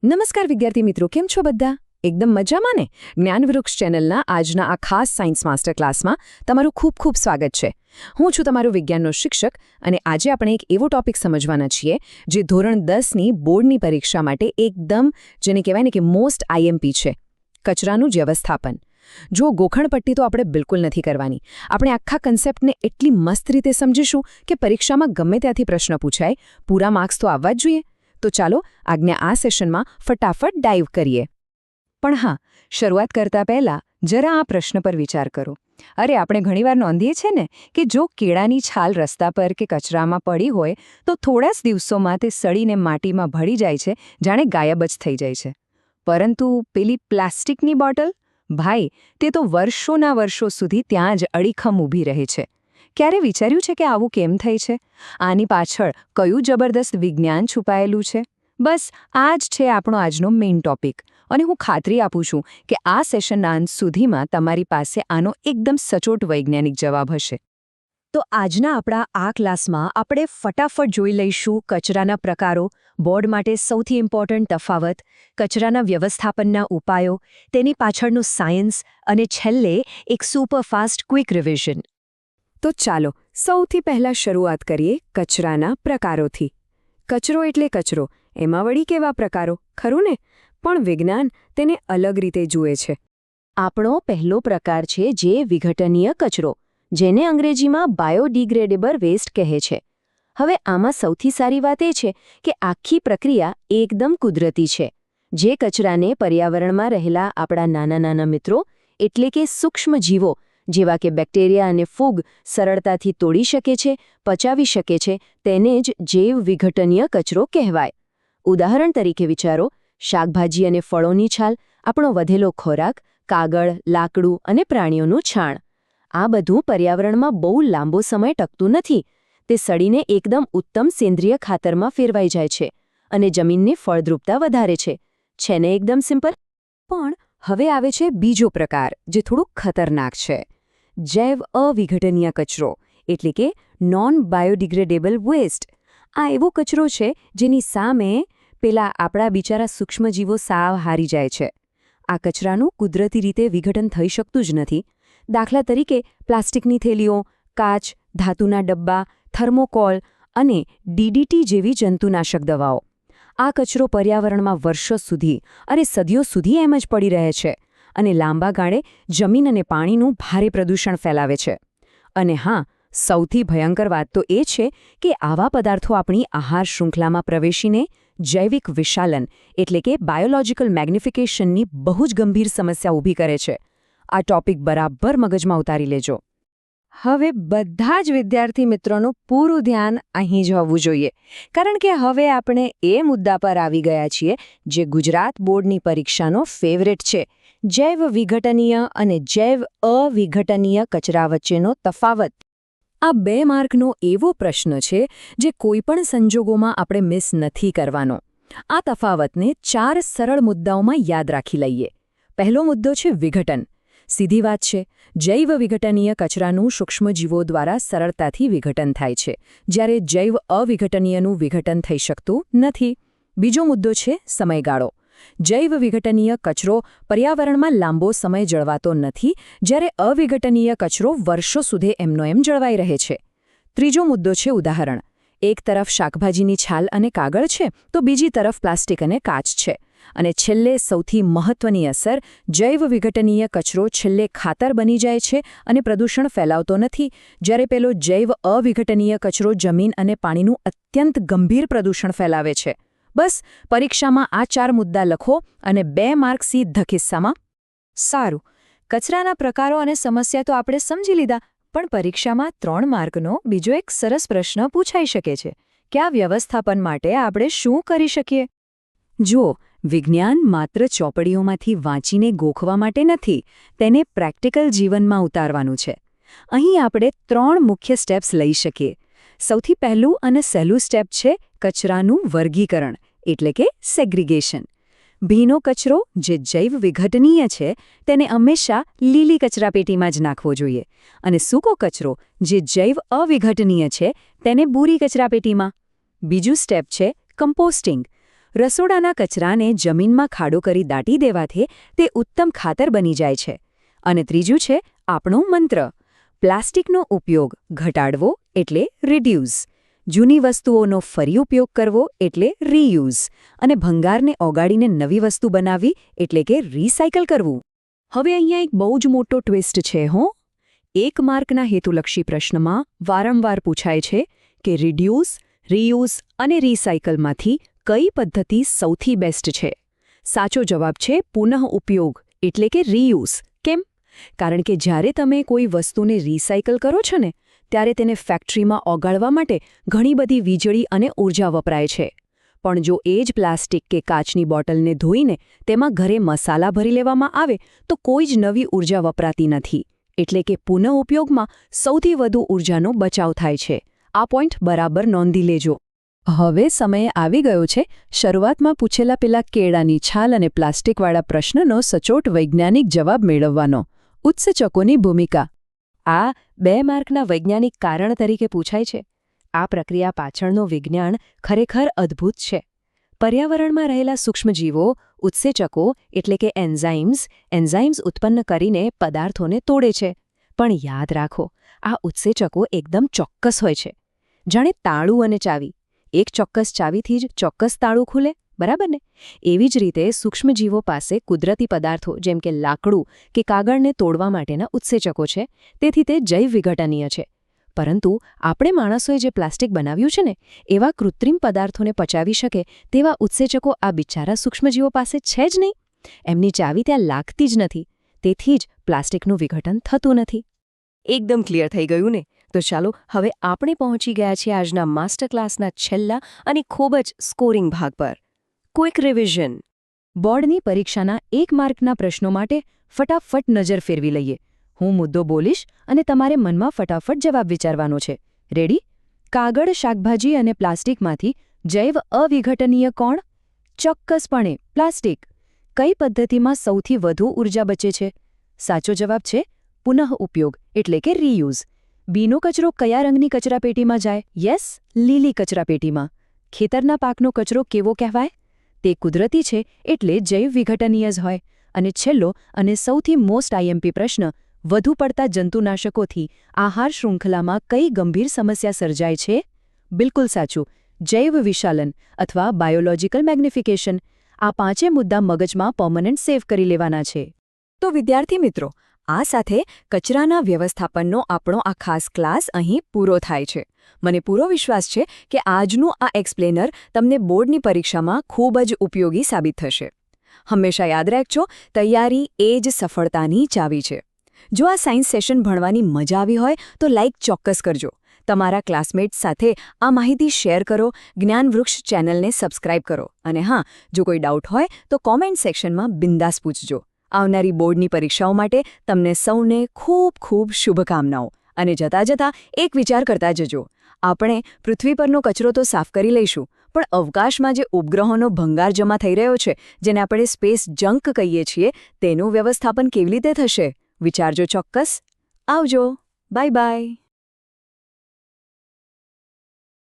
નમસ્કાર વિદ્યાર્થી મિત્રો, કેમ છો બધા? એકદમ મજામાં ને? જ્ઞાનવૃક્ષ ચેનલના આજના આ ખાસ સાયન્સ માસ્ટર ક્લાસમાં તમારું ખૂબ ખૂબ સ્વાગત છે. હું છું તમારો વિજ્ઞાનનો શિક્ષક અને આજે આપણે એક એવો ટોપિક સમજવાના છીએ જે ધોરણ 10ની બોર્ડની પરીક્ષા માટે એકદમ જેને કહેવાય ને કે મોસ્ટ આઈએમપી છે, કચરાનું વ્યવસ્થાપન. જો ગોખણપટ્ટી તો આપણે બિલકુલ નથી કરવાની. આપણે આખા કન્સેપ્ટને એટલી મસ્ત રીતે સમજીશું કે પરીક્ષામાં ગમે ત્યાંથી પ્રશ્ન પૂછાય, પૂરા માર્ક્સ તો આવવા જ જોઈએ. તો ચાલો આજના આ સેશનમાં ફટાફટ ડાઇવ કરીએ. પણ હા, શરૂઆત કરતા પહેલા જરા આ પ્રશ્ન પર વિચાર કરો. અરે, આપણે ઘણીવાર નોંધીએ છીએ ને કે જો કેળાની છાલ રસ્તા પર કે કચરામાં પડી હોય તો થોડા જ દિવસોમાં તે સડીને માટીમાં ભળી જાય છે, જાણે ગાયબ જ થઈ જાય છે. પરંતુ પેલી પ્લાસ્ટિકની બોટલ, ભાઈ, તે તો વર્ષોના વર્ષો સુધી ત્યાં જ અડીખમ ઊભી રહે છે. ક્યારે વિચાર્યું છે કે આવું કેમ થાય છે? આની પાછળ કયું જબરદસ્ત વિજ્ઞાન છુપાયેલું છે? બસ આ જ છે આપણો આજનો મેઇન ટોપિક. અને હું ખાતરી આપું છું કે આ સેશનના અંત સુધીમાં તમારી પાસે આનો એકદમ સચોટ વૈજ્ઞાનિક જવાબ હશે. તો આજના આપણા આ ક્લાસમાં આપણે ફટાફટ જોઈ લઈશું કચરાના પ્રકારો, બોર્ડ માટે સૌથી ઇમ્પોર્ટન્ટ તફાવત, કચરાના વ્યવસ્થાપનના ઉપાયો, તેની પાછળનું સાયન્સ અને છેલ્લે એક સુપરફાસ્ટ ક્વિક રિવિઝન. તો ચાલો સૌથી પહેલા શરૂઆત કરીએ કચરાના પ્રકારોથી. કચરો એટલે કચરો, એમાં વળી કેવા પ્રકારો, ખરું ને? પણ વિજ્ઞાન તેને અલગ રીતે જુએ છે. આપણો પહેલો પ્રકાર છે જે વિઘટનીય કચરો, જેને અંગ્રેજીમાં બાયોડિગ્રેડેબલ વેસ્ટ કહે છે. હવે આમાં સૌથી સારી વાત એ છે કે આખી પ્રક્રિયા એકદમ કુદરતી છે. જે કચરાને પર્યાવરણમાં રહેલા આપણા નાના નાના મિત્રો એટલે કે સૂક્ષ્મ જીવો જેવા કે બેક્ટેરિયા અને ફૂગ સરળતાથી તોડી શકે છે, પચાવી શકે છે, તેને જ જૈવ વિઘટનીય કચરો કહેવાય. ઉદાહરણ તરીકે વિચારો, શાકભાજી અને ફળોની છાલ, આપણો વધેલો ખોરાક, કાગળ, લાકડું અને પ્રાણીઓનું છાણ. આ બધું પર્યાવરણમાં બહુ લાંબો સમય ટકતું નથી. તે સડીને એકદમ ઉત્તમ સેન્દ્રિય ખાતરમાં ફેરવાઈ જાય છે અને જમીનની ફળદ્રુપતા વધારે છે. છે ને એકદમ સિમ્પલ? પણ હવે આવે છે બીજો પ્રકાર જે થોડુંક ખતરનાક છે. જૈવ અવિઘટનીય કચરો એટલે કે નોન બાયોડિગ્રેડેબલ વેસ્ટ. આ એવો કચરો છે જેની સામે પેલા આપણા બિચારા સૂક્ષ્મજીવો સાવ હારી જાય છે. આ કચરાનું કુદરતી રીતે વિઘટન થઈ શકતું જ નથી. દાખલા તરીકે પ્લાસ્ટિકની થેલીઓ, કાચ, ધાતુના ડબ્બા, થર્મોકોલ અને ડીડીટી જેવી જંતુનાશક દવાઓ. આ કચરો પર્યાવરણમાં વર્ષો સુધી અને સદીઓ સુધી એમ જ પડી રહે છે અને લાંબા ગાળે જમીન અને પાણીનું ભારે પ્રદૂષણ ફેલાવે છે. અને હા, સૌથી ભયંકર વાત તો એ છે કે આવા પદાર્થો આપણી આહાર શૃંખલામાં પ્રવેશીને જૈવિક વિશાલન એટલે કે બાયોલોજિકલ મેગ્નિફિકેશનની બહુ જ ગંભીર સમસ્યા ઊભી કરે છે. આ ટોપિક બરાબર મગજમાં ઉતારી લેજો. હવે બધા જ વિદ્યાર્થી મિત્રોનું પૂરું ધ્યાન અહીં જ હોવું જોઈએ, કારણ કે હવે આપણે એ મુદ્દા પર આવી ગયા છીએ જે ગુજરાત બોર્ડની પરીક્ષાનો ફેવરેટ છે: જૈવ વિઘટનીય અને જૈવ અવિઘટનીય કચરા વચ્ચેનો તફાવત. આ 2 માર્કનો એવો પ્રશ્ન છે જે કોઈપણ સંજોગોમાં આપણે મિસ નથી કરવાનો. આ તફાવતને 4 સરળ મુદ્દાઓમાં યાદ રાખી લઈએ. પહેલો મુદ્દો છે વિઘટન. સીધી વાત છે, જૈવ વિઘટનીય કચરાનું સૂક્ષ્મજીવો દ્વારા સરળતાથી વિઘટન થાય છે, જ્યારે જૈવ અવિઘટનીયનું વિઘટન થઈ શકતું નથી. બીજો મુદ્દો છે સમયગાળો. જૈવ વિઘટનીય કચરો પર્યાવરણમાં લાંબો સમય જળવાતો નથી, જ્યારે અવિઘટનીય કચરો વર્ષો સુધી એમનો એમ જળવાઈ રહે છે. ત્રીજો મુદ્દો છે ઉદાહરણ. એક તરફ શાકભાજીની છાલ અને કાગળ છે તો બીજી તરફ પ્લાસ્ટિક અને કાચ છે. અને છેલ્લે સૌથી મહત્વની અસર, જૈવ વિઘટનીય કચરો છેલ્લે ખાતર બની જાય છે અને પ્રદૂષણ ફેલાવતો નથી, જ્યારે પેલો જૈવ અવિઘટનીય કચરો જમીન અને પાણીનું અત્યંત ગંભીર પ્રદૂષણ ફેલાવે છે. બસ પરીક્ષામાં આ 4 મુદ્દા લખો અને 2 માર્ક સીધા ખિસ્સામાં. સારું, કચરાના પ્રકારો અને સમસ્યા તો આપણે સમજી લીધા, પણ પરીક્ષામાં 3 માર્કનો બીજો એક સરસ પ્રશ્ન પૂછાઈ શકે છે કે આ વ્યવસ્થાપન માટે આપણે શું કરી શકીએ? જુઓ, વિજ્ઞાન માત્ર ચોપડીઓમાંથી વાંચીને ગોખવા માટે નથી, તેને પ્રેક્ટિકલ જીવનમાં ઉતારવાનું છે. અહીં આપણે 3 મુખ્ય સ્ટેપ્સ લઈ શકીએ. સૌથી પહેલું અને સહેલું સ્ટેપ છે કચરાનું વર્ગીકરણ એટલે કે સેગ્રીગેશન. ભીનો કચરો જે જૈવ વિઘટનીય છે તેને હંમેશા લીલી કચરાપેટીમાં જ નાખવો જોઈએ, અને સૂકો કચરો જે જૈવ અવિઘટનીય છે તેને ભૂરી કચરાપેટીમાં. બીજું સ્ટેપ છે કમ્પોસ્ટિંગ. રસોડાના કચરાને જમીનમાં ખાડો કરી દાટી દેવાથી તે ઉત્તમ ખાતર બની જાય છે. અને ત્રીજું છે આપણો મંત્ર. પ્લાસ્ટિકનો ઉપયોગ ઘટાડવો એટલે રિડ્યુસ, જૂની વસ્તુઓનો ફરી ઉપયોગ કરવો એટલે રીયુઝ, અને ભંગારને ઓગાળીને નવી વસ્તુ બનાવવી એટલે કે રિસાયકલ કરવું. હવે અહીંયા એક બહુ જ મોટો ટ્વિસ્ટ છે હો. 1 માર્કના હેતુલક્ષી પ્રશ્નમાં વારંવાર પૂછાય છે કે રિડ્યુસ, રીયુઝ અને રિસાયકલમાંથી કઈ પદ્ધતિ સૌથી બેસ્ટ છે? સાચો જવાબ છે પુનઃઉપયોગ એટલે કે રીયુઝ. કેમ? કારણ કે જ્યારે તમે કોઈ વસ્તુને રિસાયકલ કરો છો ને, ત્યારે તેને ફેક્ટરીમાં ઓગાળવા માટે ઘણી બધી વીજળી અને ઊર્જા વપરાય છે. પણ જો એ જ પ્લાસ્ટિક કે કાચની બોટલને ધોઈને તેમાં ઘરે મસાલા ભરી લેવામાં આવે તો કોઈ જ નવી ઊર્જા વપરાતી નથી. એટલે કે પુનઃઉપયોગમાં સૌથી વધુ ઊર્જાનો બચાવ થાય છે. આ પોઈન્ટ બરાબર નોંધી લેજો. હવે સમય આવી ગયો છે શરૂઆતમાં પૂછેલા પેલા કેળાની છાલ અને પ્લાસ્ટિકવાળા પ્રશ્નનો સચોટ વૈજ્ઞાનિક જવાબ મેળવવાનો. ઉત્સેચકોની ભૂમિકા. આ 2 માર્કના વૈજ્ઞાનિક કારણ તરીકે પૂછાય છે. આ પ્રક્રિયા પાછળનો વિજ્ઞાન ખરેખર અદ્ભુત છે. પર્યાવરણમાં રહેલા સૂક્ષ્મજીવો ઉત્સેચકો એટલે કે એન્ઝાઇમ્સ ઉત્પન્ન કરીને પદાર્થોને તોડે છે. પણ યાદ રાખો, આ ઉત્સેચકો એકદમ ચોક્કસ હોય છે. જાણે તાળું અને ચાવી. એક ચોક્કસ ચાવીથી જ ચોક્કસ તાળું ખુલે, બરાબર ને? એવી જ રીતે સૂક્ષ્મજીવો પાસે કુદરતી પદાર્થો જેમ કે લાકડું કે કાગળને તોડવા માટેના ઉત્સેચકો છે, તેથી તે જૈવ વિઘટનીય છે. પરંતુ આપણે માણસોએ જે પ્લાસ્ટિક બનાવ્યું છે ને, એવા કૃત્રિમ પદાર્થોને પચાવી શકે તેવા ઉત્સેચકો આ બિચારા સૂક્ષ્મજીવો પાસે છે જ નહીં. એમની ચાવી ત્યાં લાગતી જ નથી. તેથી જ પ્લાસ્ટિકનું વિઘટન થતું નથી. એકદમ ક્લિયર થઈ ગયું ને? તો ચાલો હવે આપણે પહોંચી ગયા છીએ આજના માસ્ટર ક્લાસના છેલ્લા અને ખૂબ જ સ્કોરિંગ ભાગ પર. Quick revision. બોર્ડની પરીક્ષાના 1 માર્કના પ્રશ્નો માટે ફટાફટ નજર ફેરવી લઈએ. હું મુદ્દો બોલીશ અને તમારે મનમાં ફટાફટ જવાબ વિચારવાનો છે. રેડી? કાગળ, શાકભાજી અને પ્લાસ્ટિકમાંથી જૈવ અવિઘટનીય કોણ? ચોક્કસપણે પ્લાસ્ટિક. કઈ પદ્ધતિમાં સૌથી વધુ ઊર્જા બચે છે? સાચો જવાબ છે પુનઃઉપયોગ એટલે કે રીયુઝ. બીનો કચરો કયા રંગની કચરાપેટીમાં જાય? યસ, લીલી કચરાપેટીમાં. ખેતરના પાકનો કચરો કેવો કહેવાય? તે કુદરતી છે એટલે જૈવ વિઘટનીય જ હોય. અને છેલ્લો અને સૌથી મોસ્ટ આઈએમપી પ્રશ્ન, વધુ પડતા જંતુનાશકોથી આહાર શૃંખલામાં કઈ ગંભીર સમસ્યા સર્જાય છે? બિલકુલ સાચું, જૈવ વિશાલન અથવા બાયોલોજિકલ મેગ્નિફિકેશન. આ 5 મુદ્દા મગજમાં પરમનન્ટ સેવ કરી લેવાના છે. તો વિદ્યાર્થી મિત્રો, આ સાથે કચરાના વ્યવસ્થાપનનો આપણો આ ખાસ ક્લાસ અહીં પૂરો થાય છે. મને પૂરો વિશ્વાસ છે કે આજનું આ એક્સપ્લેનર તમને બોર્ડની પરીક્ષામાં ખૂબ જ ઉપયોગી સાબિત થશે. હંમેશા યાદ રાખજો, તૈયારી એ જ સફળતાની ચાવી છે. જો આ સાયન્સ સેશન ભણવાની મજા આવી હોય તો લાઇક ચોક્કસ કરજો. તમારા ક્લાસમેટ્સ સાથે આ માહિતી શેર કરો, જ્ઞાનવૃક્ષ ચેનલને સબસ્ક્રાઇબ કરો. અને હા, જો કોઈ ડાઉટ હોય તો કોમેન્ટ સેક્શનમાં બિંદાસ પૂછજો. આવનારી બોર્ડની પરીક્ષાઓ માટે તમને સૌને ખૂબ ખૂબ શુભકામનાઓ. અને જતાં એક વિચાર કરતા જજો. આપણે પૃથ્વી પરનો કચરો તો સાફ કરી લઈશું, પણ અવકાશમાં જે ઉપગ્રહોનો ભંગાર જમા થઈ રહ્યો છે, જેને આપણે સ્પેસ જંક કહીએ છીએ, તેનું વ્યવસ્થાપન કેવી રીતે થશે? વિચારજો ચોક્કસ. આવજો. Bye bye.